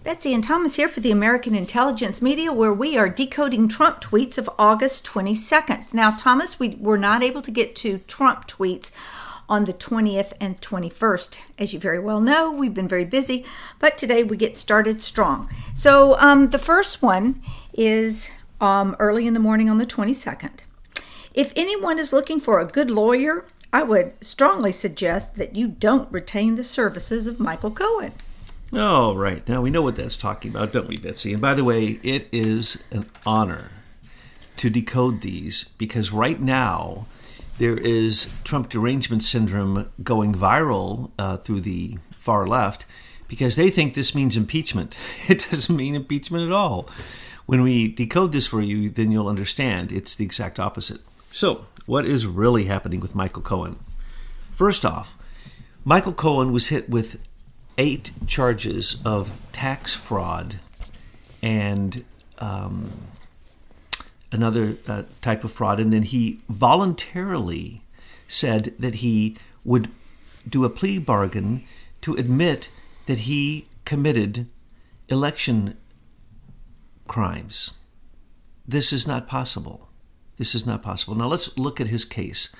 Betsy and Thomas here for the American Intelligence Media, where we are decoding Trump tweets of August 22nd. Now, Thomas, we were not able to get to Trump tweets on the 20th and 21st. As you very well know, we've been very busy, but today we get started strong. So the first one is early in the morning on the 22nd. If anyone is looking for a good lawyer, I would strongly suggest that you don't retain the services of Michael Cohen. Oh, right. Now we know what that's talking about, don't we, Betsy? And by the way, it is an honor to decode these because right now there is Trump derangement syndrome going viral through the far left because they think this means impeachment. It doesn't mean impeachment at all. When we decode this for you, then you'll understand it's the exact opposite. So, what is really happening with Michael Cohen? First off, Michael Cohen was hit with 8 charges of tax fraud and another type of fraud. And then he voluntarily said that he would do a plea bargain to admit that he committed election crimes. This is not possible. This is not possible. Now let's look at his case.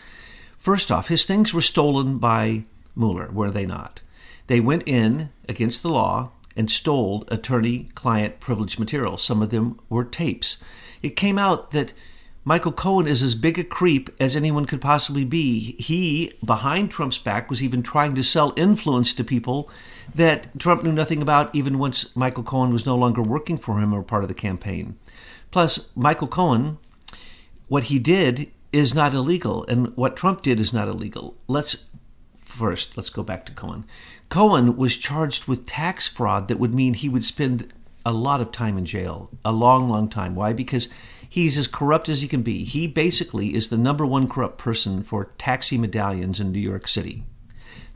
First off, his things were stolen by Mueller, were they not? They went in against the law and stole attorney-client privilege material. Some of them were tapes. It came out that Michael Cohen is as big a creep as anyone could possibly be. He, behind Trump's back, was even trying to sell influence to people that Trump knew nothing about, even once Michael Cohen was no longer working for him or part of the campaign. Plus, Michael Cohen, what he did is not illegal, and what Trump did is not illegal. Let's go back to Cohen. Cohen was charged with tax fraud that would mean he would spend a lot of time in jail, a long, long time. Why? Because he's as corrupt as he can be. He basically is the number one corrupt person for taxi medallions in New York City.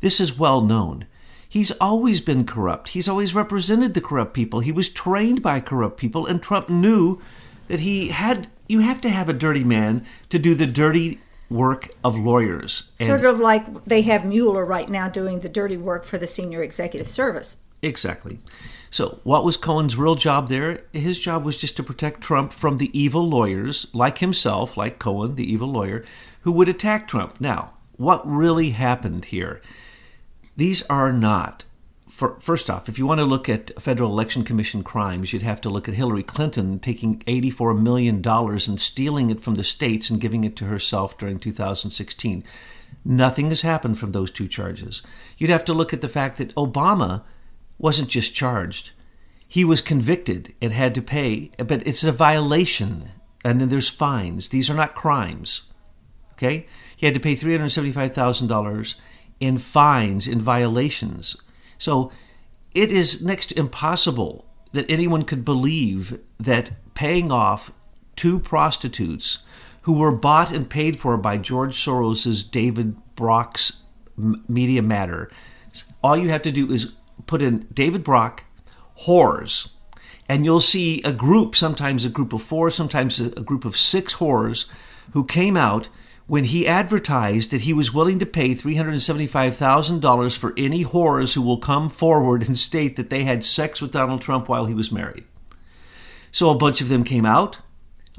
This is well known. He's always been corrupt. He's always represented the corrupt people. He was trained by corrupt people, and Trump knew that you have to have a dirty man to do the dirty work of lawyers. Sort of like they have Mueller right now doing the dirty work for the senior executive service. Exactly. So what was Cohen's real job there? His job was just to protect Trump from the evil lawyers, like himself, like Cohen, the evil lawyer, who would attack Trump. Now, what really happened here? These are not... First off, if you want to look at Federal Election Commission crimes, you'd have to look at Hillary Clinton taking $84 million and stealing it from the states and giving it to herself during 2016. Nothing has happened from those 2 charges. You'd have to look at the fact that Obama wasn't just charged. He was convicted and had to pay, but it's a violation, and then there's fines. These are not crimes. Okay? He had to pay $375,000 in fines, in violations. So it is next to impossible that anyone could believe that paying off 2 prostitutes who were bought and paid for by George Soros's David Brock's Media Matter, all you have to do is put in David Brock, whores, and you'll see a group, sometimes a group of 4, sometimes a group of 6 whores who came out when he advertised that he was willing to pay $375,000 for any whores who will come forward and state that they had sex with Donald Trump while he was married. So a bunch of them came out.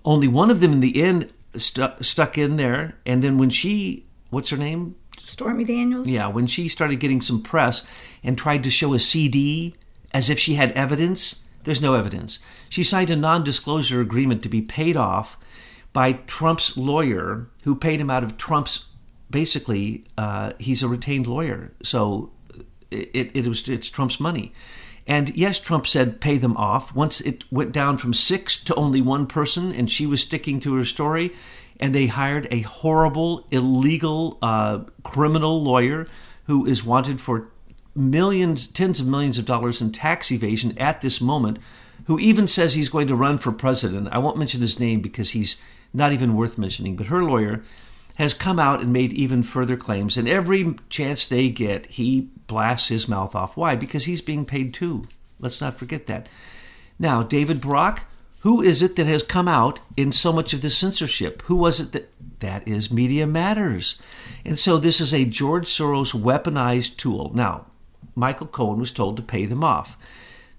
Only one of them in the end stuck in there. And then when she, what's her name? Stormy Daniels? Yeah, when she started getting some press and tried to show a CD as if she had evidence, there's no evidence. She signed a non-disclosure agreement to be paid off by Trump's lawyer, who paid him out of Trump's, basically, he's a retained lawyer. So it's Trump's money. And yes, Trump said pay them off. Once it went down from 6 to only 1 person, and she was sticking to her story, and they hired a horrible, illegal, criminal lawyer who is wanted for millions, tens of millions of dollars in tax evasion at this moment, who even says he's going to run for president. I won't mention his name because he's not even worth mentioning, but her lawyer has come out and made even further claims, and every chance they get, he blasts his mouth off. Why? Because he's being paid too. Let's not forget that. Now, David Brock, who is it that has come out in so much of this censorship? Who was it that is Media Matters? And so this is a George Soros weaponized tool. Now, Michael Cohen was told to pay them off.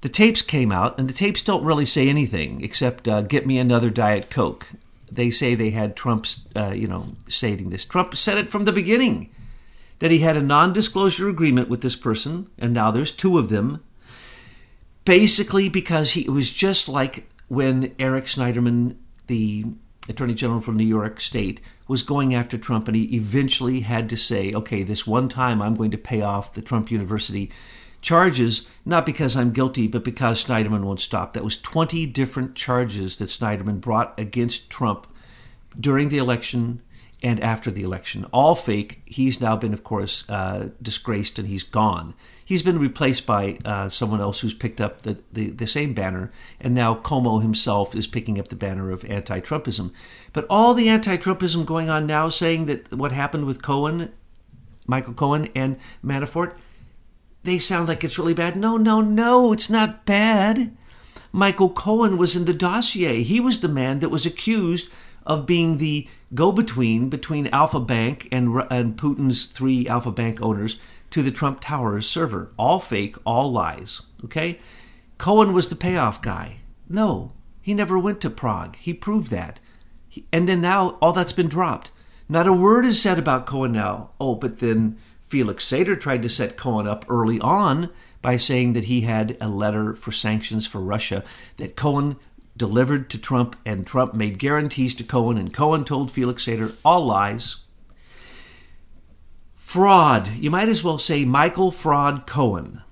the tapes came out, and the tapes don't really say anything except get me another Diet Coke. They say they had Trump, stating this. Trump said it from the beginning, that he had a non-disclosure agreement with this person, and now there's two of them, basically because it was just like when Eric Schneiderman, the Attorney General from New York State, was going after Trump, and he eventually had to say, okay, this one time I'm going to pay off the Trump University charges, not because I'm guilty, but because Schneiderman won't stop. That was 20 different charges that Schneiderman brought against Trump during the election and after the election. All fake. He's now been, of course, disgraced, and he's gone. He's been replaced by someone else who's picked up the same banner, and now Cuomo himself is picking up the banner of anti-Trumpism. But all the anti-Trumpism going on now, saying that what happened with Cohen, Michael Cohen, and Manafort, they sound like it's really bad. No, it's not bad. Michael Cohen was in the dossier. He was the man that was accused of being the go-between between Alpha Bank and Putin's 3 Alpha Bank owners to the Trump Towers server. All fake, all lies. Okay? Cohen was the payoff guy. No, he never went to Prague. He proved that. And then now all that's been dropped. Not a word is said about Cohen now. Oh, but then Felix Sater tried to set Cohen up early on by saying that he had a letter for sanctions for Russia that Cohen delivered to Trump, and Trump made guarantees to Cohen, and Cohen told Felix Sater. All lies. Fraud. You might as well say Michael Fraud Cohen,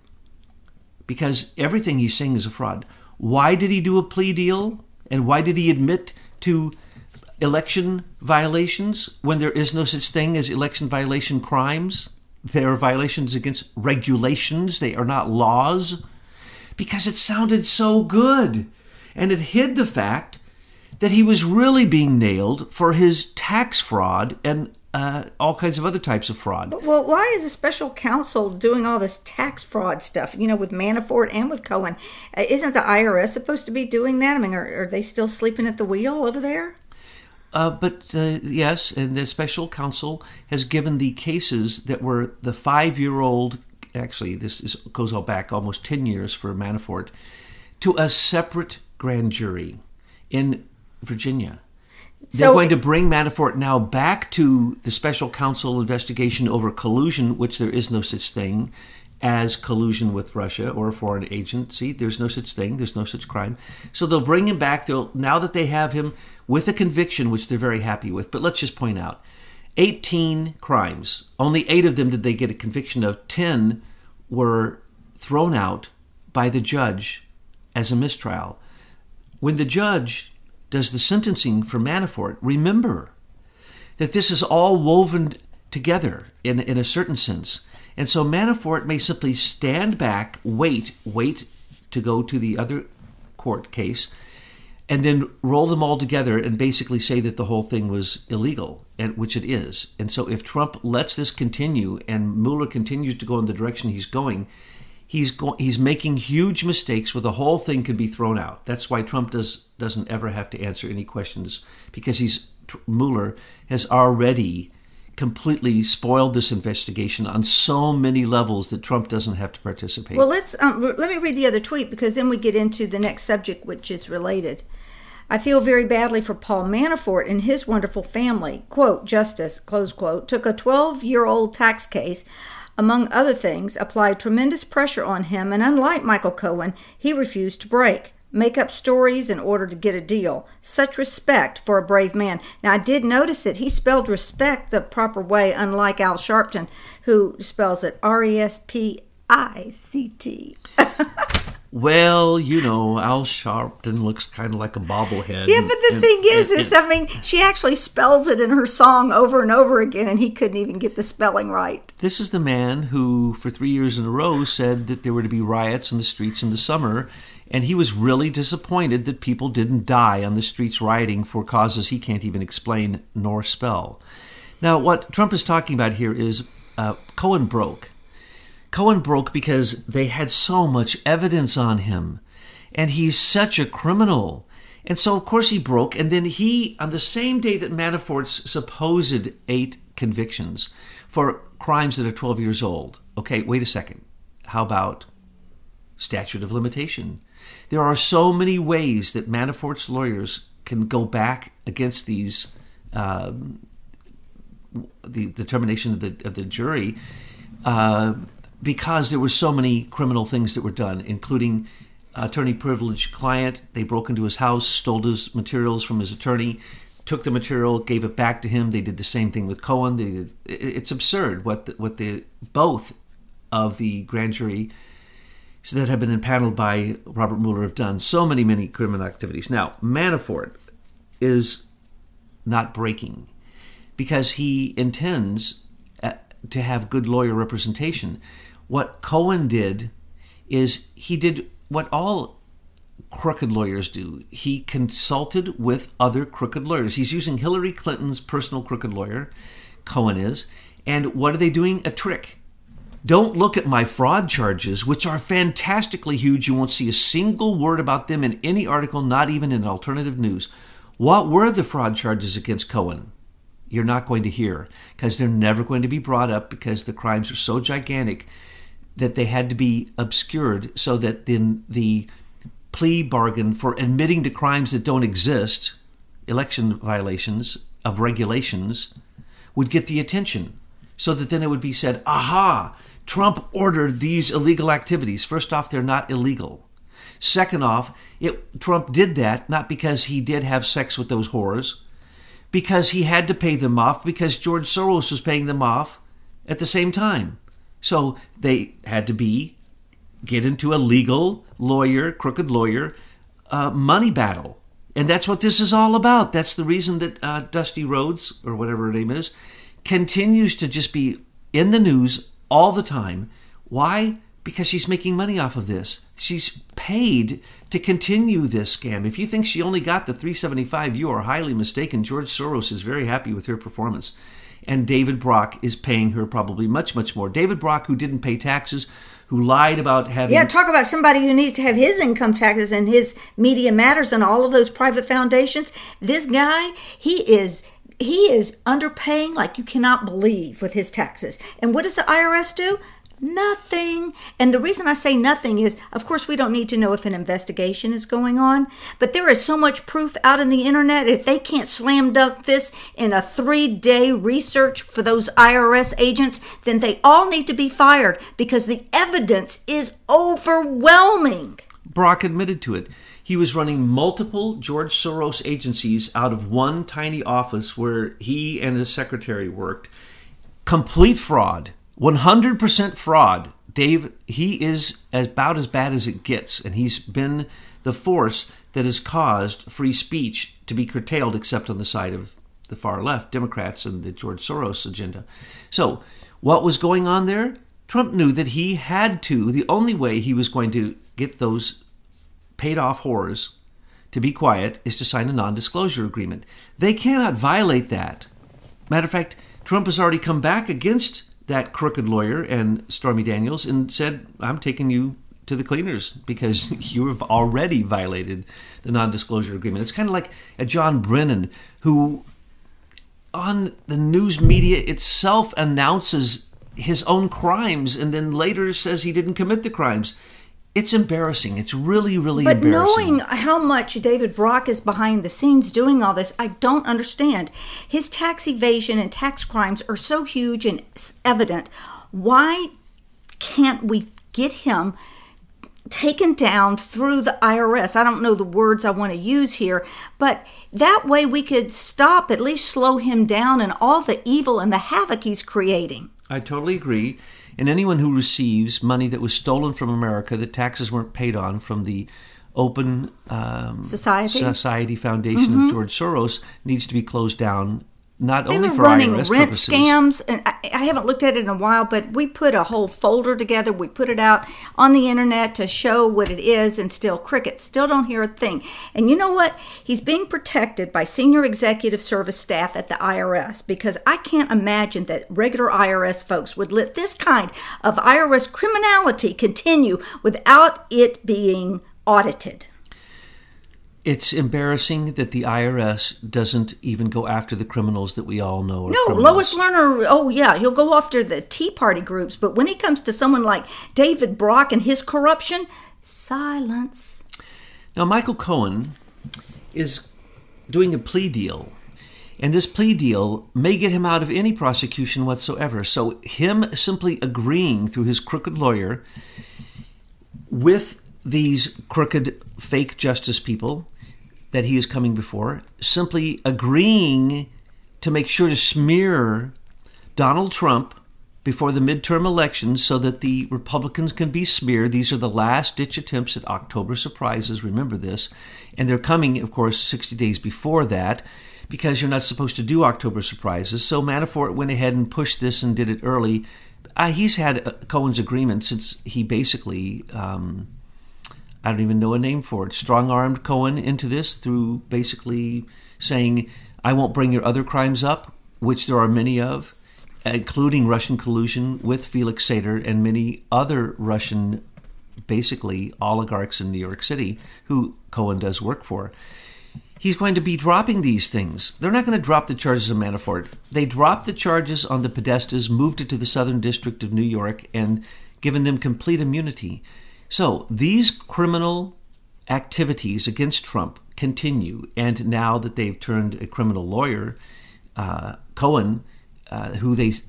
because everything he's saying is a fraud. Why did he do a plea deal? And why did he admit to election violations when there is no such thing as election violation crimes? They are violations against regulations. They are not laws. Because it sounded so good. And it hid the fact that he was really being nailed for his tax fraud and all kinds of other types of fraud. Well, why is a special counsel doing all this tax fraud stuff, with Manafort and with Cohen? Isn't the IRS supposed to be doing that? I mean, are they still sleeping at the wheel over there? Yes, and the special counsel has given the cases that were the 5-year-old, actually goes all back almost 10 years for Manafort, to a separate grand jury in Virginia. They're going to bring Manafort now back to the special counsel investigation over collusion, which there is no such thing as collusion with Russia or a foreign agency. There's no such thing. There's no such crime. So they'll bring him back. Now that they have him with a conviction, which they're very happy with. But let's just point out, 18 crimes. Only 8 of them did they get a conviction of. 10 were thrown out by the judge as a mistrial. When the judge does the sentencing for Manafort, remember that this is all woven together in a certain sense. And so Manafort may simply stand back, wait to go to the other court case, and then roll them all together and basically say that the whole thing was illegal, and which it is. And so if Trump lets this continue and Mueller continues to go in the direction he's going, he's making huge mistakes where the whole thing could be thrown out. That's why Trump doesn't ever have to answer any questions, because Mueller has already completely spoiled this investigation on so many levels that Trump doesn't have to participate. Well, let me read the other tweet, because then we get into the next subject, which is related. I feel very badly for Paul Manafort and his wonderful family. Quote, justice, close quote, took a 12-year-old tax case, among other things, applied tremendous pressure on him, and unlike Michael Cohen, he refused to break. Make up stories in order to get a deal. Such respect for a brave man. Now, I did notice that he spelled respect the proper way, unlike Al Sharpton, who spells it Respict. Well, Al Sharpton looks kind of like a bobblehead. Yeah, but the thing is, she actually spells it in her song over and over again, and he couldn't even get the spelling right. This is the man who, for 3 years in a row, said that there were to be riots in the streets in the summer, and he was really disappointed that people didn't die on the streets rioting for causes he can't even explain nor spell. Now, what Trump is talking about here is Cohen broke. Cohen broke because they had so much evidence on him, and he's such a criminal. And so, of course, he broke, and then he, on the same day that Manafort's supposed 8 convictions for crimes that are 12 years old, okay, wait a second, how about statute of limitation. There are so many ways that Manafort's lawyers can go back against these the determination of the jury because there were so many criminal things that were done, including attorney privilege client. They broke into his house, stole his materials from his attorney, took the material, gave it back to him. They did the same thing with Cohen. It's absurd what both of the grand jury that have been impaneled by Robert Mueller have done. So many criminal activities. Now, Manafort is not breaking because he intends to have good lawyer representation. What Cohen did is he did what all crooked lawyers do. He consulted with other crooked lawyers. He's using Hillary Clinton's personal crooked lawyer, Cohen is, and what are they doing? A trick. Don't look at my fraud charges, which are fantastically huge. You won't see a single word about them in any article, not even in alternative news. What were the fraud charges against Cohen? You're not going to hear, because they're never going to be brought up, because the crimes are so gigantic that they had to be obscured so that then the plea bargain for admitting to crimes that don't exist, election violations of regulations, would get the attention, so that then it would be said, aha, Trump ordered these illegal activities. First off, they're not illegal. Second off, Trump did that not because he did have sex with those whores, because he had to pay them off, because George Soros was paying them off at the same time. So they had to get into a legal lawyer, crooked lawyer, money battle. And that's what this is all about. That's the reason that Dusty Rhodes, or whatever her name is, continues to just be in the news all the time. Why? Because she's making money off of this. She's paid to continue this scam. If you think she only got the $375, you are highly mistaken. George Soros is very happy with her performance. And David Brock is paying her probably much, much more. David Brock, who didn't pay taxes, who lied about having... Yeah, talk about somebody who needs to have his income taxes and his Media Matters and all of those private foundations. This guy, he is underpaying like you cannot believe with his taxes. And what does the IRS do? Nothing. And the reason I say nothing is, of course, we don't need to know if an investigation is going on, but there is so much proof out in the internet. If they can't slam dunk this in a 3-day research for those IRS agents, then they all need to be fired because the evidence is overwhelming. Brock admitted to it. He was running multiple George Soros agencies out of one tiny office where he and his secretary worked. Complete fraud. 100% fraud. Dave, he is about as bad as it gets, and he's been the force that has caused free speech to be curtailed, except on the side of the far left, Democrats and the George Soros agenda. So what was going on there? Trump knew that he had to, the only way he was going to get those paid-off whores to be quiet is to sign a non-disclosure agreement. They cannot violate that. Matter of fact, Trump has already come back against that crooked lawyer and Stormy Daniels and said, I'm taking you to the cleaners because you have already violated the non-disclosure agreement. It's kind of like a John Brennan who on the news media itself announces his own crimes and then later says he didn't commit the crimes. It's embarrassing. It's really, really embarrassing. But knowing how much David Brock is behind the scenes doing all this, I don't understand. His tax evasion and tax crimes are so huge and evident. Why can't we get him taken down through the IRS? I don't know the words I want to use here, but that way we could stop, at least slow him down and all the evil and the havoc he's creating. I totally agree. And anyone who receives money that was stolen from America, that taxes weren't paid on from the Open Society Foundation of George Soros, needs to be closed down. Not only for IRS purposes. They were running rent scams, and I haven't looked at it in a while, but we put a whole folder together. We put it out on the internet to show what it is, and still crickets. Still don't hear a thing. And you know what? He's being protected by senior executive service staff at the IRS, because I can't imagine that regular IRS folks would let this kind of IRS criminality continue without it being audited. It's embarrassing that the IRS doesn't even go after the criminals that we all know are criminals. No, Lois Lerner, oh yeah, he'll go after the Tea Party groups. But when it comes to someone like David Brock and his corruption, Silence. Now, Michael Cohen is doing a plea deal, and this plea deal may get him out of any prosecution whatsoever. So him simply agreeing through his crooked lawyer with these crooked fake justice people that he is coming before, simply agreeing to make sure to smear Donald Trump before the midterm elections so that the Republicans can be smeared. These are the last-ditch attempts at October surprises, remember this. And they're coming, of course, 60 days before that because you're not supposed to do October surprises. So Manafort went ahead and pushed this and did it early. He's had Cohen's agreement since he basically, I don't even know a name for it, strong-armed Cohen into this through basically saying, I won't bring your other crimes up, which there are many of, including Russian collusion with Felix Sater and many other Russian, basically, oligarchs in New York City who Cohen does work for. He's going to be dropping these things. They're not going to drop the charges of Manafort. They dropped the charges on the Podestas, moved it to the Southern District of New York, and given them complete immunity. So these criminal activities against Trump continue, and now that they've turned a criminal lawyer, Cohen, his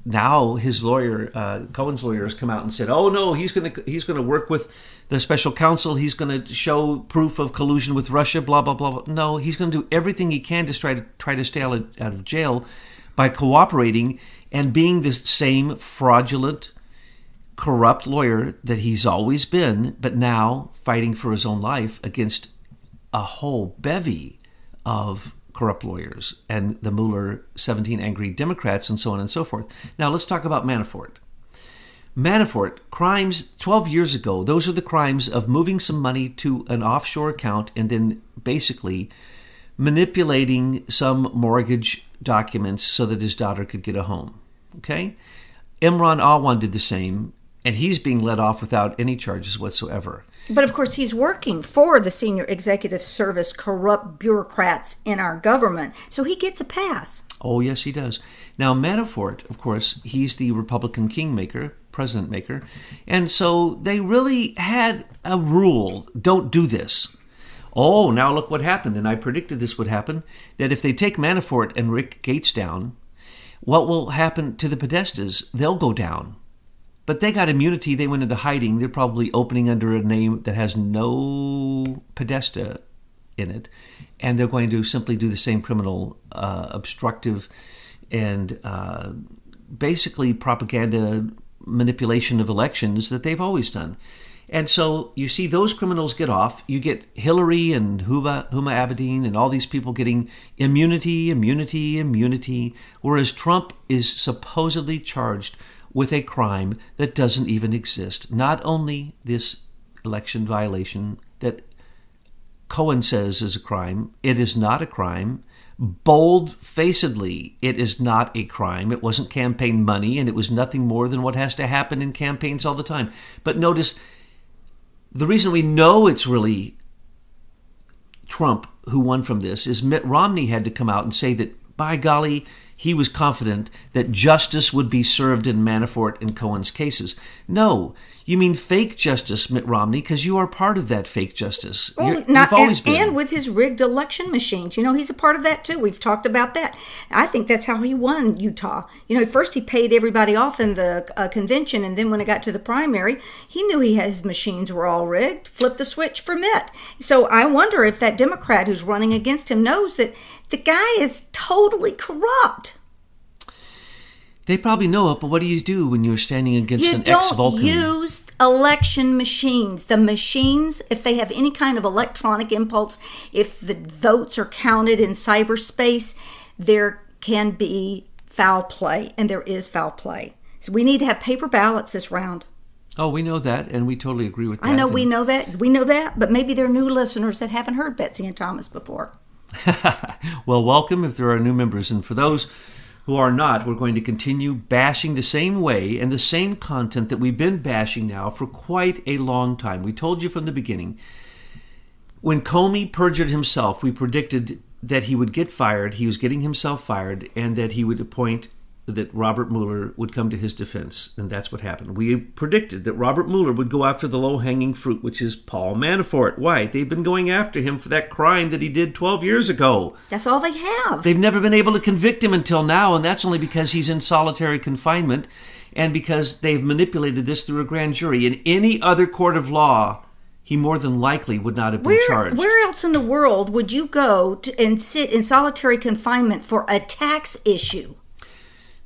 lawyer, Cohen's lawyer, has come out and said, "Oh no, he's going to work with the special counsel. He's going to show proof of collusion with Russia. Blah blah blah." No, he's going to do everything he can to try to stay out of jail by cooperating and being the same fraudulent, corrupt lawyer that he's always been, but now fighting for his own life against a whole bevy of corrupt lawyers and the Mueller 17 angry Democrats and so on and so forth. Now let's talk about Manafort. Manafort, crimes 12 years ago, those are the crimes of moving some money to an offshore account and then basically manipulating some mortgage documents so that his daughter could get a home. Okay? Imran Awan did the same, and he's being let off without any charges whatsoever. But of course, he's working for the senior executive service corrupt bureaucrats in our government, so he gets a pass. Oh, yes, he does. Now, Manafort, of course, he's the Republican kingmaker, president maker, and so they really had a rule, don't do this. Oh, now look what happened, and I predicted this would happen, that if they take Manafort and Rick Gates down, what will happen to the Podestas? They'll go down. But they got immunity. They went into hiding. They're probably opening under a name that has no Podesta in it. And they're going to simply do the same criminal, obstructive, and basically propaganda manipulation of elections that they've always done. And so you see those criminals get off. You get Hillary and Huma Abedin and all these people getting immunity, whereas Trump is supposedly charged with a crime that doesn't even exist. Not only this election violation that Cohen says is a crime, it is not a crime. Bold-facedly, it is not a crime. It wasn't campaign money, and it was nothing more than what has to happen in campaigns all the time. But notice, the reason we know it's really Trump who won from this is Mitt Romney had to come out and say that, by golly, he was confident that justice would be served in Manafort and Cohen's cases. No, you mean fake justice, Mitt Romney, because you are part of that fake justice. Well, you've always been. And with his rigged election machines. You know, he's a part of that too. We've talked about that. I think that's how he won Utah. You know, first he paid everybody off in the convention, and then when it got to the primary, he knew his machines were all rigged, flipped the switch for Mitt. So I wonder if that Democrat who's running against him knows that the guy is totally corrupt. They probably know it, but what do you do when you're standing against an ex-Vulcan? You don't use election machines. The machines, if they have any kind of electronic impulse, if the votes are counted in cyberspace, there can be foul play, and there is foul play. So we need to have paper ballots this round. Oh, we know that, and we totally agree with that. I know we know that. We know that, but maybe there are new listeners that haven't heard Betsy and Thomas before. Well, welcome if there are new members. And for those who are not, we're going to continue bashing the same way and the same content that we've been bashing now for quite a long time. We told you from the beginning, when Comey perjured himself, we predicted that he would get fired, he was getting himself fired, and that he would appoint that Robert Mueller would come to his defense, and that's what happened. We predicted that Robert Mueller would go after the low-hanging fruit, which is Paul Manafort. Why? They've been going after him for that crime that he did 12 years ago. That's all they have. They've never been able to convict him until now, and that's only because he's in solitary confinement and because they've manipulated this through a grand jury. In any other court of law, he more than likely would not have been charged. Where else in the world would you go and sit in solitary confinement for a tax issue?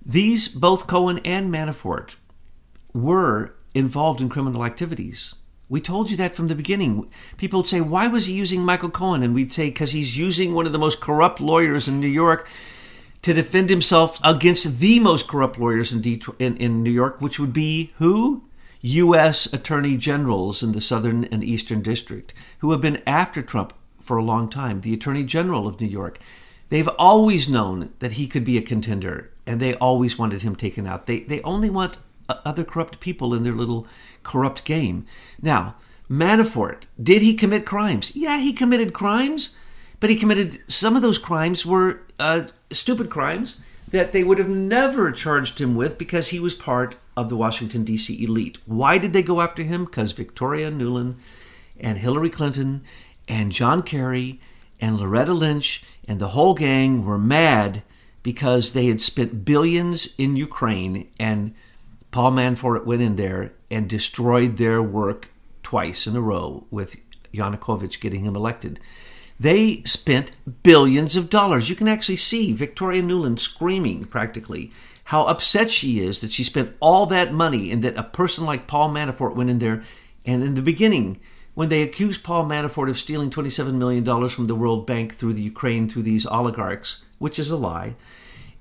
These, both Cohen and Manafort, were involved in criminal activities. We told you that from the beginning. People would say, why was he using Michael Cohen? And we'd say, because he's using one of the most corrupt lawyers in New York to defend himself against the most corrupt lawyers in New York, which would be who? U.S. attorney generals in the Southern and Eastern District, who have been after Trump for a long time. The Attorney General of New York. They've always known that he could be a contender, and they always wanted him taken out. They only want other corrupt people in their little corrupt game. Now, Manafort, did he commit crimes? Yeah, he committed crimes, but some of those crimes were stupid crimes that they would have never charged him with because he was part of the Washington, D.C. elite. Why did they go after him? Because Victoria Nuland and Hillary Clinton and John Kerry and Loretta Lynch and the whole gang were mad because they had spent billions in Ukraine, and Paul Manafort went in there and destroyed their work twice in a row with Yanukovych getting him elected. They spent billions of dollars. You can actually see Victoria Nuland screaming practically how upset she is that she spent all that money and that a person like Paul Manafort went in there. And in the beginning, when they accused Paul Manafort of stealing $27 million from the World Bank through the Ukraine, through these oligarchs, which is a lie,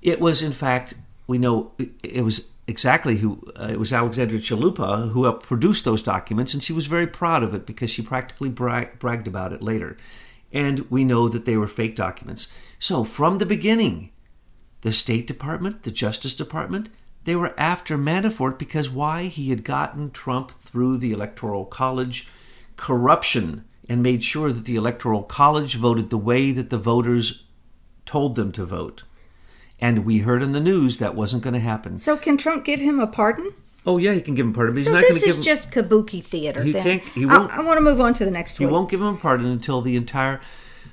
it was, in fact, we know it was exactly it was Alexandra Chalupa who helped produce those documents, and she was very proud of it because she practically bragged about it later. And we know that they were fake documents. So from the beginning, the State Department, the Justice Department, they were after Manafort because why? He had gotten Trump through the Electoral College corruption and made sure that the Electoral College voted the way that the voters told them to vote. And we heard in the news that wasn't going to happen. So can Trump give him a pardon? Oh, yeah, he can give him a pardon. But so he's not this going to give is just kabuki theater. He won't. I want to move on to the next tweet. He won't give him a pardon until the entire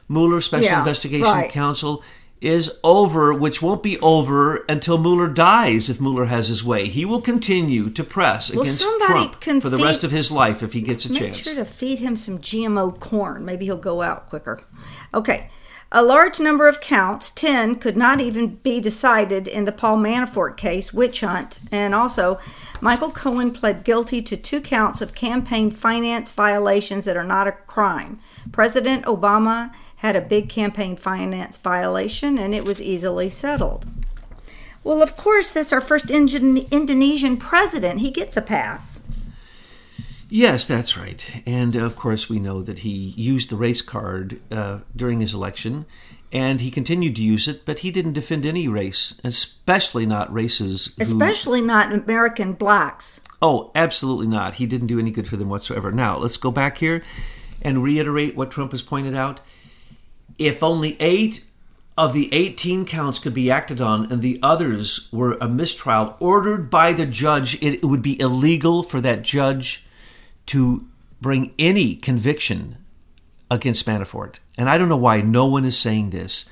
Mueller Special Investigation Council is over, which won't be over until Mueller dies if Mueller has his way. He will continue to press against Trump for the rest of his life if he gets a chance. Make sure to feed him some GMO corn. Maybe he'll go out quicker. Okay. A large number of counts, 10, could not even be decided in the Paul Manafort case, witch hunt. And also, Michael Cohen pled guilty to 2 counts of campaign finance violations that are not a crime. President Obama had a big campaign finance violation, and it was easily settled. Well, of course, that's our first Indonesian president. He gets a pass. Yes, that's right. And, of course, we know that he used the race card during his election, and he continued to use it, but he didn't defend any race, especially not races. Especially not American blacks. Oh, absolutely not. He didn't do any good for them whatsoever. Now, let's go back here and reiterate what Trump has pointed out. If only 8 of the 18 counts could be acted on and the others were a mistrial ordered by the judge, it would be illegal for that judge to bring any conviction against Manafort. And I don't know why no one is saying this.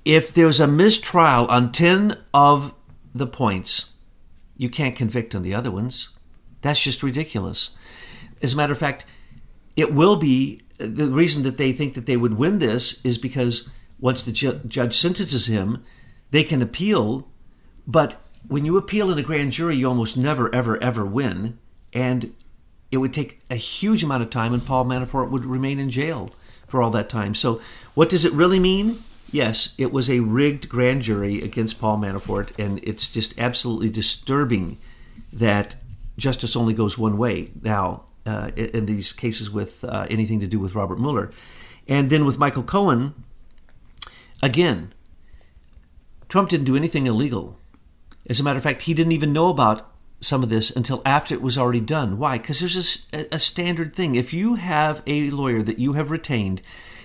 If there's a mistrial on 10 of the points, you can't convict on the other ones. That's just ridiculous. As a matter of fact, it will be, the reason that they think that they would win this is because once the judge sentences him, they can appeal. But when you appeal in a grand jury, you almost never, ever, ever win. And it would take a huge amount of time, and Paul Manafort would remain in jail for all that time. So what does it really mean? Yes, it was a rigged grand jury against Paul Manafort, and it's just absolutely disturbing that justice only goes one way now in these cases with anything to do with Robert Mueller. And then with Michael Cohen, again, Trump didn't do anything illegal. As a matter of fact, he didn't even know about some of this until after it was already done. Why? Because there's a standard thing. If you have a lawyer that you have retained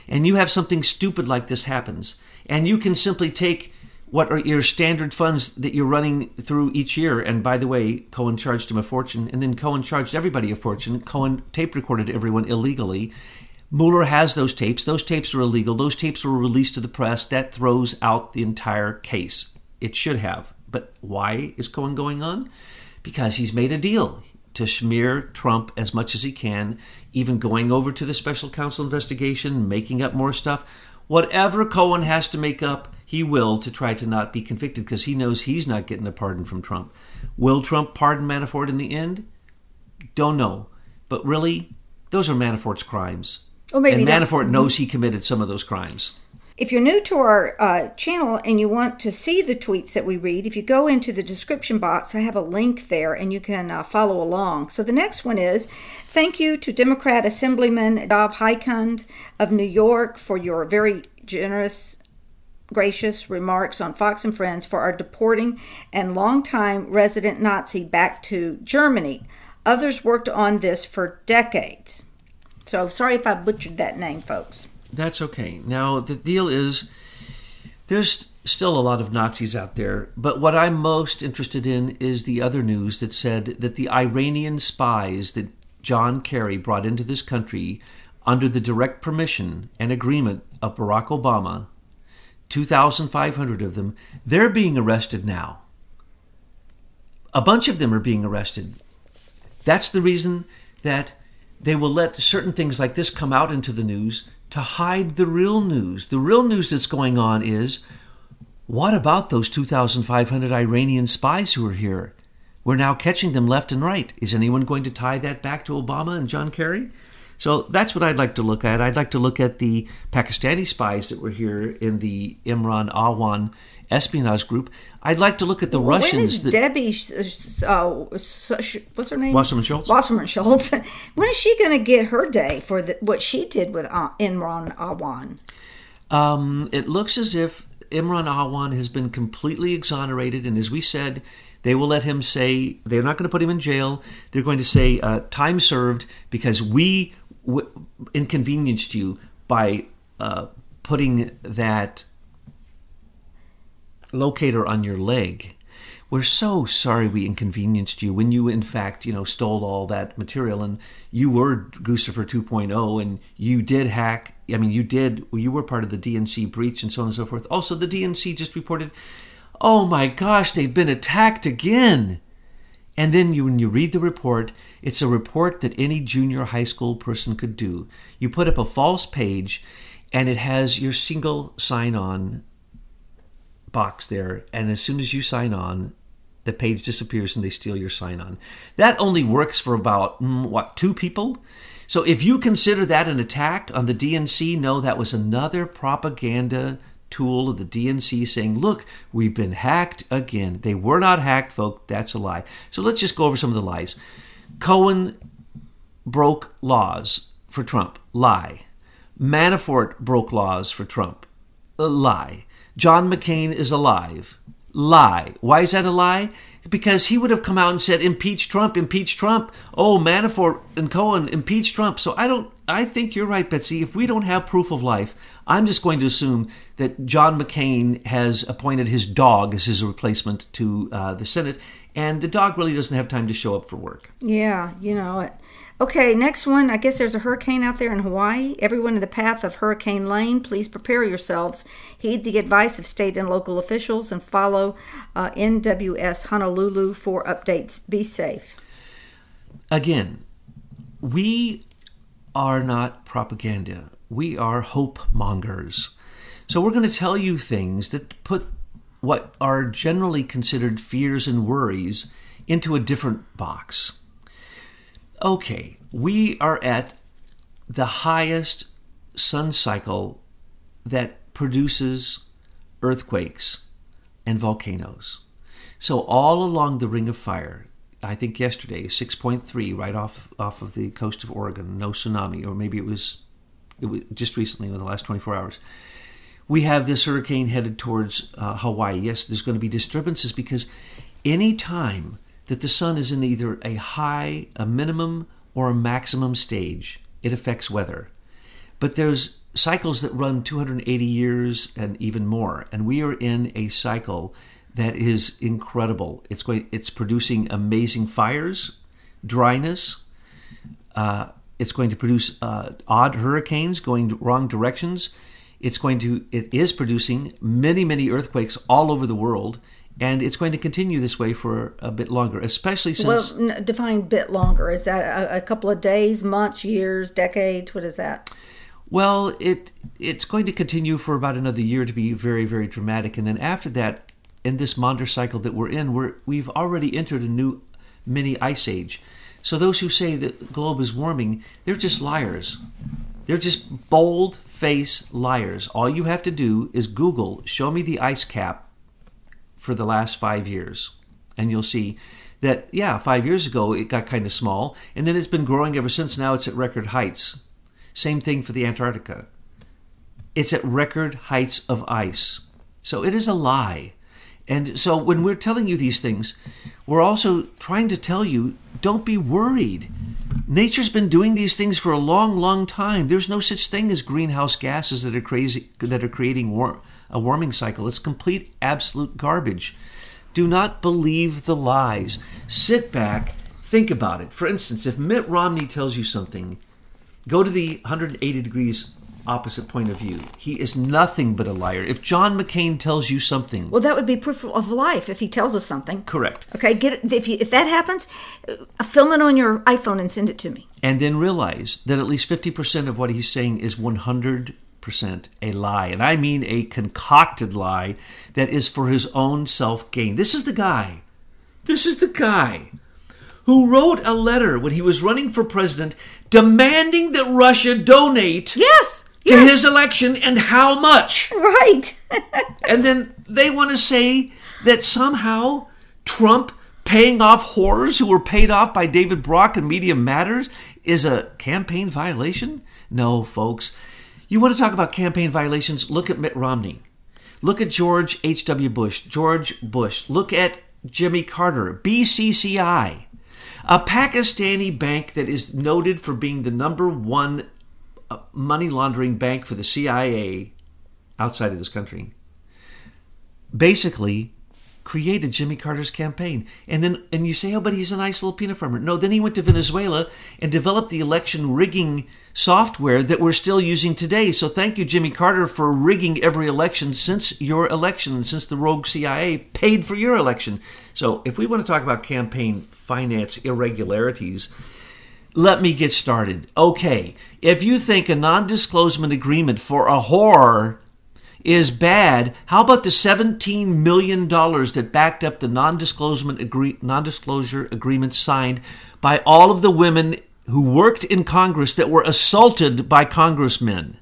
and you have something stupid like this happens, and you can simply take What are your standard funds that you're running through each year? And by the way, Cohen charged him a fortune, and then Cohen charged everybody a fortune. Cohen tape recorded everyone illegally. Mueller has those tapes. Those tapes are illegal. Those tapes were released to the press. That throws out the entire case. It should have. But why is Cohen going on? Because he's made a deal to smear Trump as much as he can, even going over to the special counsel investigation, making up more stuff. Whatever Cohen has to make up, he will, to try to not be convicted, because he knows he's not getting a pardon from Trump. Will Trump pardon Manafort in the end? Don't know. But really, those are Manafort's crimes. Or maybe and Manafort knows he committed some of those crimes. If you're new to our channel and you want to see the tweets that we read, if you go into the description box, I have a link there and you can follow along. So the next one is, thank you to Democrat Assemblyman Dov Hykund of New York for your very generous, gracious remarks on Fox and Friends for our deporting and longtime resident Nazi back to Germany. Others worked on this for decades. So sorry if I butchered that name, folks. That's okay. Now, the deal is, there's still a lot of Nazis out there, but what I'm most interested in is the other news that said that the Iranian spies that John Kerry brought into this country under the direct permission and agreement of Barack Obama, 2,500 of them, they're being arrested now. A bunch of them are being arrested. That's the reason that they will let certain things like this come out into the news to hide the real news. The real news that's going on is, what about those 2,500 Iranian spies who are here? We're now catching them left and right. Is anyone going to tie that back to Obama and John Kerry? So that's what I'd like to look at. I'd like to look at the Pakistani spies that were here in the Imran Awan espionage group. I'd like to look at the Russians. When is Debbie, what's her name? Wasserman Schultz. Wasserman Schultz. When is she going to get her day for what she did with Imran Awan? It looks as if Imran Awan has been completely exonerated, and as we said, they will let him say, they're not going to put him in jail. They're going to say, time served, because we inconvenienced you by putting that locator on your leg. We're so sorry we inconvenienced you when you, in fact, stole all that material, and you were Guccifer 2.0, and you did hack. I mean, you were part of the DNC breach and so on and so forth. Also, the DNC just reported, oh my gosh, they've been attacked again. And then when you read the report, it's a report that any junior high school person could do. You put up a false page, and it has your single sign-on box there, and as soon as you sign on, the page disappears and they steal your sign-on. That only works for about, 2 people? So if you consider that an attack on the DNC, no, that was another propaganda tool of the DNC saying, look, we've been hacked again. They were not hacked, folks. That's a lie. So let's just go over some of the lies. Cohen broke laws for Trump. Lie. Manafort broke laws for Trump. A lie. John McCain is alive. Lie. Why is that a lie? Because he would have come out and said, impeach Trump, impeach Trump. Oh, Manafort and Cohen, impeach Trump. So I think you're right, Betsy. If we don't have proof of life, I'm just going to assume that John McCain has appointed his dog as his replacement to the Senate, and the dog really doesn't have time to show up for work. Yeah, it. Okay, next one. I guess there's a hurricane out there in Hawaii. Everyone in the path of Hurricane Lane, please prepare yourselves. Heed the advice of state and local officials and follow NWS Honolulu for updates. Be safe. Again, we are not propaganda. We are hope mongers. So we're going to tell you things that put what are generally considered fears and worries into a different box. Okay, we are at the highest sun cycle that produces earthquakes and volcanoes. So all along the Ring of Fire, I think yesterday, 6.3 right off of the coast of Oregon, no tsunami, or maybe it was just recently within the last 24 hours. We have this hurricane headed towards Hawaii. Yes, there's going to be disturbances because any time that the sun is in either a high, a minimum, or a maximum stage, it affects weather. But there's cycles that run 280 years and even more. And we are in a cycle that is incredible. It's producing amazing fires, dryness. It's going to produce odd hurricanes going wrong directions. It is producing many, many earthquakes all over the world. And it's going to continue this way for a bit longer, especially since... Well, define bit longer. Is that a couple of days, months, years, decades? What is that? Well, it's going to continue for about another year to be very, very dramatic. And then after that, in this Maunder cycle that we're in, we've already entered a new mini ice age. So those who say that the globe is warming, they're just liars. They're just bold-faced liars. All you have to do is Google, show me the ice cap for the last 5 years. And you'll see that, 5 years ago it got kind of small, and then it's been growing ever since. Now it's at record heights. Same thing for the Antarctica. It's at record heights of ice. So it is a lie. And so when we're telling you these things, we're also trying to tell you, don't be worried. Nature's been doing these things for a long, long time. There's no such thing as greenhouse gases that are creating a warming cycle. It's complete, absolute garbage. Do not believe the lies. Sit back, think about it. For instance, if Mitt Romney tells you something, go to the 180 degrees opposite point of view. He is nothing but a liar. If John McCain tells you something... Well, that would be proof of life if he tells us something. Correct. Okay, if that happens, film it on your iPhone and send it to me. And then realize that at least 50% of what he's saying is 100% a lie. And I mean a concocted lie that is for his own self-gain. This is the guy who wrote a letter when he was running for president demanding that Russia donate to his election, and how much. Right. And then they want to say that somehow Trump paying off whores who were paid off by David Brock and Media Matters is a campaign violation? No, folks. You want to talk about campaign violations? Look at Mitt Romney. Look at George H.W. Bush. Look at Jimmy Carter. BCCI. A Pakistani bank that is noted for being the number one money laundering bank for the CIA outside of this country, basically created Jimmy Carter's campaign. And you say, oh, but he's a nice little peanut farmer. No, then he went to Venezuela and developed the election rigging software that we're still using today. So thank you, Jimmy Carter, for rigging every election since your election, since the rogue CIA paid for your election. So if we want to talk about campaign finance irregularities, let me get started. Okay, if you think a non-disclosure agreement for a whore is bad, how about the $17 million that backed up the non-disclosure agreement signed by all of the women who worked in Congress that were assaulted by congressmen?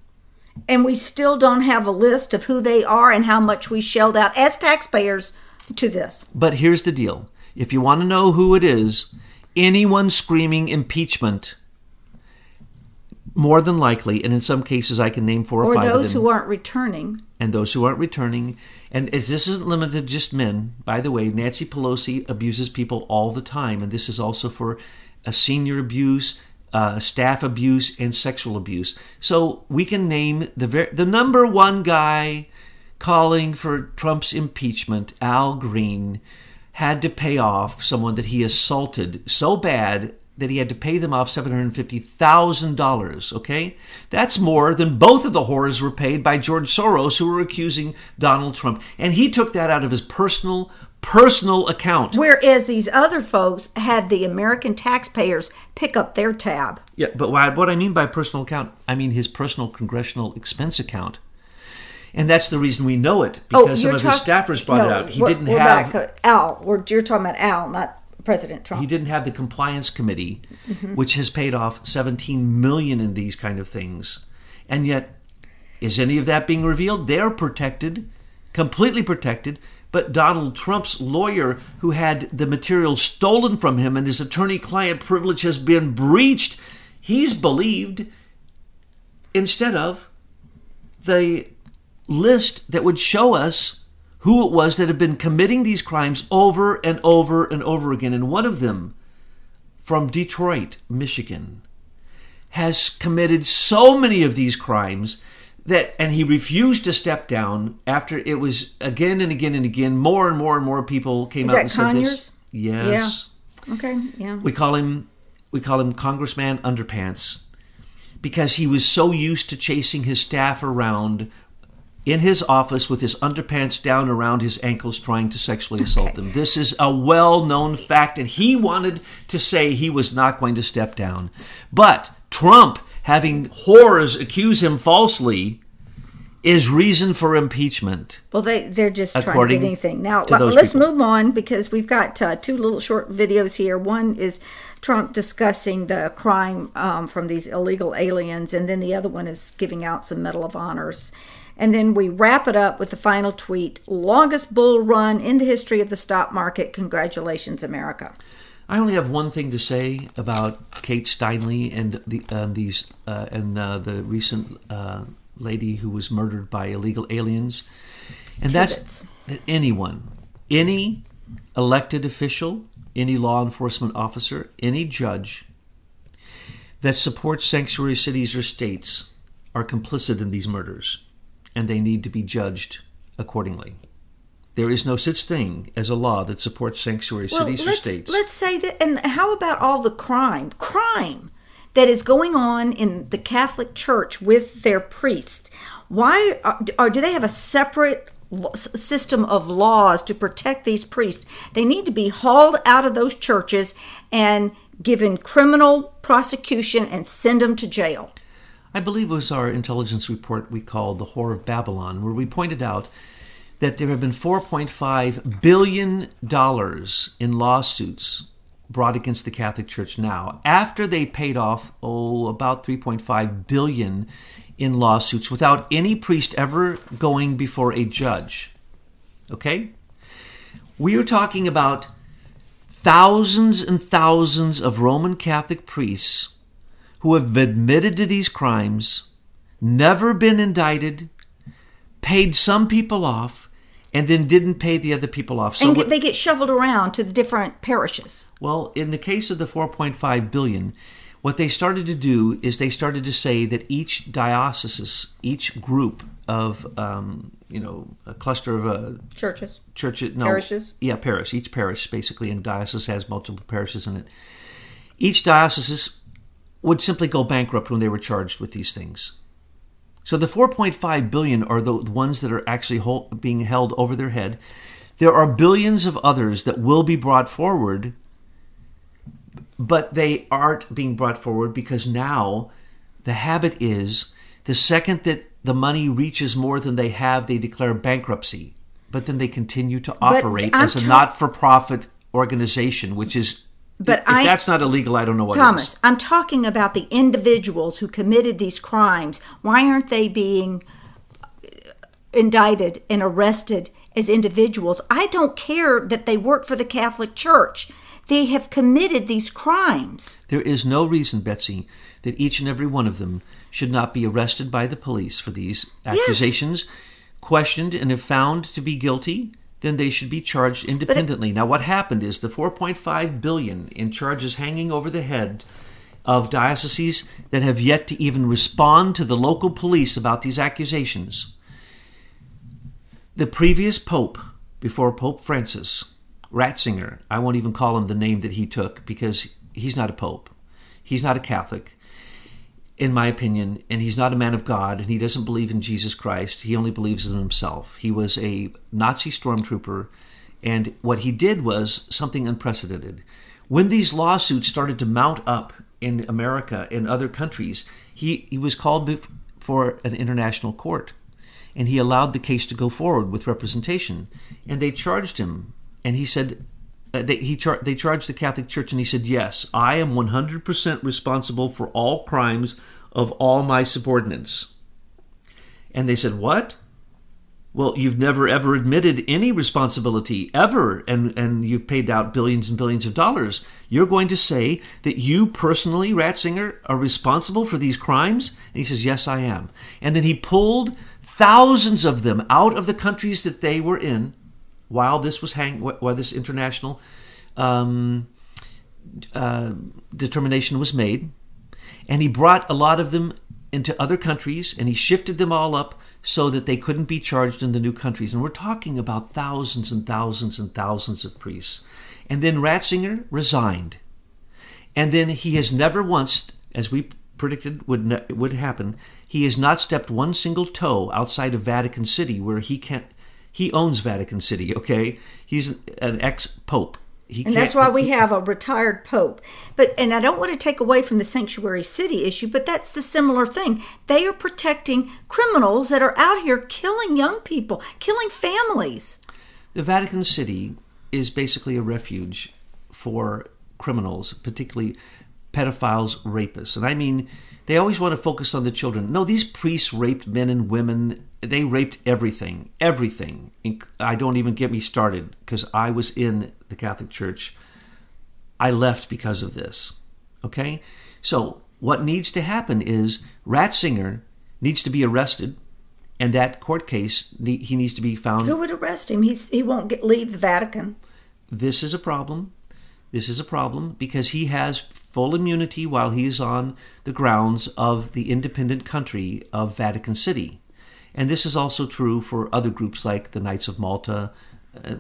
And we still don't have a list of who they are and how much we shelled out as taxpayers to this. But here's the deal. If you want to know who it is, anyone screaming impeachment, more than likely, and in some cases I can name 4 or 5 of them. Or those who aren't returning. And those who aren't returning. And this isn't limited to just men. By the way, Nancy Pelosi abuses people all the time. And this is also for senior abuse, staff abuse, and sexual abuse. So we can name the number one guy calling for Trump's impeachment, Al Green, had to pay off someone that he assaulted so bad that he had to pay them off $750,000, okay? That's more than both of the whores were paid by George Soros, who were accusing Donald Trump. And he took that out of his personal account. Whereas these other folks had the American taxpayers pick up their tab. Yeah, but what I mean by personal account, I mean his personal congressional expense account. And that's the reason we know it, because some of his staffers brought it out. You're talking about Al, not President Trump. He didn't have the compliance committee, which has paid off $17 million in these kind of things. And yet, is any of that being revealed? They're protected, completely protected. But Donald Trump's lawyer, who had the material stolen from him and his attorney-client privilege has been breached, he's believed, instead of the list that would show us who it was that had been committing these crimes over and over and over again. And one of them, from Detroit, Michigan, has committed so many of these crimes and he refused to step down after it was again and again and again, more and more and more people came out and said this. Yes. Yeah. Okay. Yeah. We call him Congressman Underpants because he was so used to chasing his staff around in his office with his underpants down around his ankles trying to sexually assault them. This is a well-known fact, and he wanted to say he was not going to step down. But Trump, having whores accuse him falsely, is reason for impeachment. Well, they're just trying to get anything. Now, let's move on because we've got two little short videos here. One is Trump discussing the crime from these illegal aliens, and then the other one is giving out some Medal of Honors. And then we wrap it up with the final tweet: longest bull run in the history of the stock market. Congratulations, America. I only have one thing to say about Kate Steinle and the recent lady who was murdered by illegal aliens, and that's that any elected official, any law enforcement officer, any judge that supports sanctuary cities or states are complicit in these murders, and they need to be judged accordingly. There is no such thing as a law that supports sanctuary cities or states. Let's say that. And how about all the crime that is going on in the Catholic Church with their priests? Why do they have a separate system of laws to protect these priests? They need to be hauled out of those churches and given criminal prosecution and send them to jail. I believe it was our intelligence report we called The Whore of Babylon, where we pointed out that there have been $4.5 billion in lawsuits brought against the Catholic Church now, after they paid off, about $3.5 billion in lawsuits without any priest ever going before a judge. Okay? We are talking about thousands and thousands of Roman Catholic priests who have admitted to these crimes, never been indicted, paid some people off, and then didn't pay the other people off. So they get shoveled around to the different parishes. Well, in the case of the $4.5 billion, what they started to do is they started to say that each diocese, each group of, a cluster of parishes. Yeah, parish. Each parish, basically, and diocese has multiple parishes in it. Each diocese would simply go bankrupt when they were charged with these things. So the $4.5 billion are the ones that are actually being held over their head. There are billions of others that will be brought forward, but they aren't being brought forward because now the habit is the second that the money reaches more than they have, they declare bankruptcy. But then they continue to operate as a not-for-profit organization, which is... But if that's not illegal, I don't know what Thomas, is. I'm talking about the individuals who committed these crimes. Why aren't they being indicted and arrested as individuals? I don't care that they work for the Catholic Church. They have committed these crimes. There is no reason, Betsy, that each and every one of them should not be arrested by the police for these accusations, questioned, and if found to be guilty, then they should be charged independently. Now, what happened is the $4.5 billion in charges hanging over the head of dioceses that have yet to even respond to the local police about these accusations. The previous pope, before Pope Francis, Ratzinger, I won't even call him the name that he took because he's not a pope. He's not a Catholic, in my opinion, and he's not a man of God, and he doesn't believe in Jesus Christ. He only believes in himself. He was a Nazi stormtrooper, and what he did was something unprecedented. When these lawsuits started to mount up in America and other countries, he was called before an international court, and he allowed the case to go forward with representation, and they charged him, and he said... They charged the Catholic Church, and he said, yes, I am 100% responsible for all crimes of all my subordinates. And they said, what? Well, you've never, ever admitted any responsibility, ever, and you've paid out billions and billions of dollars. You're going to say that you personally, Ratzinger, are responsible for these crimes? And he says, yes, I am. And then he pulled thousands of them out of the countries that they were in, while this was while this international determination was made, And he brought a lot of them into other countries, and he shifted them all up so that they couldn't be charged in the new countries. And we're talking about thousands and thousands and thousands of priests. And then Ratzinger resigned. And then he has never once, as we predicted would happen, he has not stepped one single toe outside of Vatican City, where he owns Vatican City, okay? He's an ex-pope. And that's why we have a retired pope. And I don't want to take away from the sanctuary city issue, but that's the similar thing. They are protecting criminals that are out here killing young people, killing families. The Vatican City is basically a refuge for criminals, particularly pedophiles, rapists. And I mean, they always want to focus on the children. No, these priests raped men and women. They raped everything, everything. I don't even get me started, because I was in the Catholic Church. I left because of this, okay? So what needs to happen is Ratzinger needs to be arrested, and that court case, he needs to be found. Who would arrest him? He won't leave the Vatican. This is a problem. This is a problem because he has full immunity while he is on the grounds of the independent country of Vatican City. And this is also true for other groups like the Knights of Malta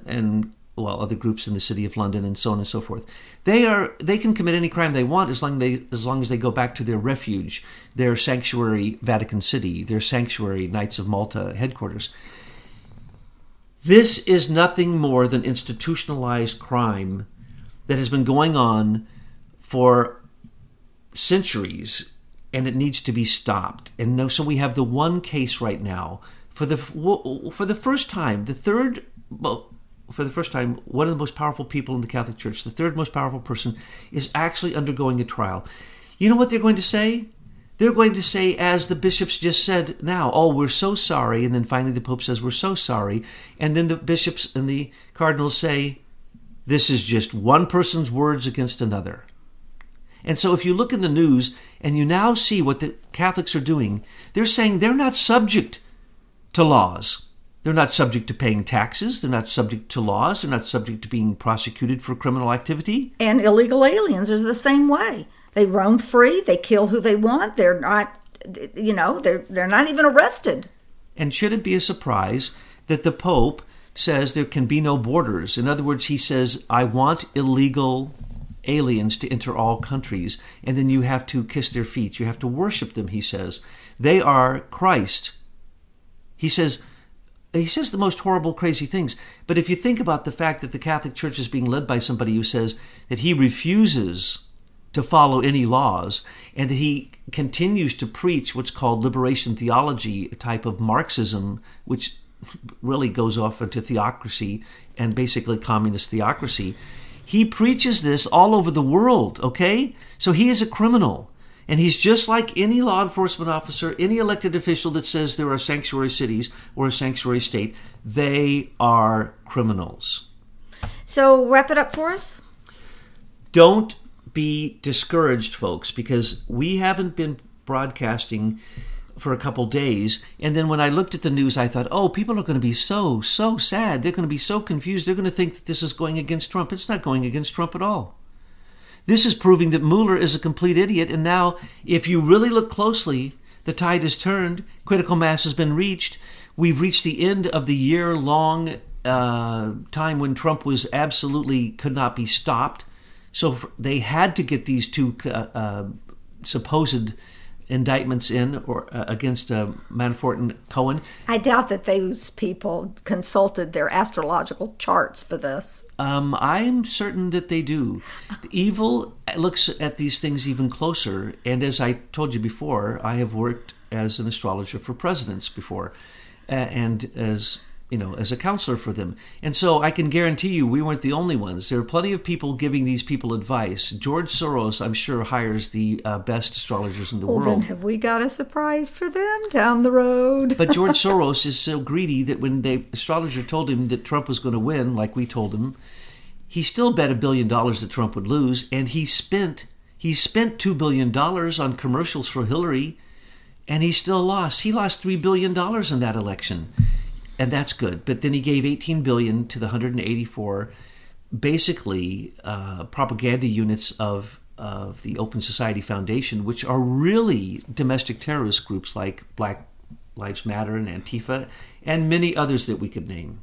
and other groups in the City of London and so on and so forth. They can commit any crime they want as long as they go back to their refuge, their sanctuary Vatican City, their sanctuary Knights of Malta headquarters. This is nothing more than institutionalized crime that has been going on for centuries, and it needs to be stopped. And so we have the one case right now for the first time, one of the most powerful people in the Catholic Church, the third most powerful person, is actually undergoing a trial. You know what they're going to say? They're going to say, as the bishops just said now, oh, we're so sorry. And then finally the Pope says, we're so sorry. And then the bishops and the cardinals say, this is just one person's words against another. And so if you look in the news and you now see what the Catholics are doing, they're saying they're not subject to laws. They're not subject to paying taxes. They're not subject to laws. They're not subject to being prosecuted for criminal activity. And illegal aliens are the same way. They roam free. They kill who they want. They're not, they're not even arrested. And should it be a surprise that the Pope says there can be no borders? In other words, he says, I want illegal aliens to enter all countries, and then you have to kiss their feet. You have to worship them, he says. They are Christ. He says the most horrible, crazy things. But if you think about the fact that the Catholic Church is being led by somebody who says that he refuses to follow any laws, and that he continues to preach what's called liberation theology, a type of Marxism, which really goes off into theocracy and basically communist theocracy. He preaches this all over the world, okay? So he is a criminal. And he's just like any law enforcement officer, any elected official that says there are sanctuary cities or a sanctuary state. They are criminals. So wrap it up for us. Don't be discouraged, folks, because we haven't been broadcasting for a couple days. And then when I looked at the news, I thought, oh, people are going to be so sad. They're going to be so confused. They're going to think that this is going against Trump. It's not going against Trump at all. This is proving that Mueller is a complete idiot. And now, if you really look closely, the tide has turned. Critical mass has been reached. We've reached the end of the year-long time when Trump was absolutely could not be stopped. So they had to get these two supposed indictments in or against Manafort and Cohen. I doubt that those people consulted their astrological charts for this. I'm certain that they do. The evil looks at these things even closer. And as I told you before, I have worked as an astrologer for presidents before, and as a counselor for them. And so I can guarantee you we weren't the only ones. There are plenty of people giving these people advice. George Soros, I'm sure, hires the best astrologers in the world. Then have we got a surprise for them down the road? But George Soros is so greedy that when the astrologer told him that Trump was going to win, like we told him, he still bet $1 billion that Trump would lose, and he spent $2 billion on commercials for Hillary, and he still lost. He lost $3 billion in that election. And that's good. But then he gave $18 billion to the 184, basically, propaganda units of of the Open Society Foundation, which are really domestic terrorist groups like Black Lives Matter and Antifa, and many others that we could name.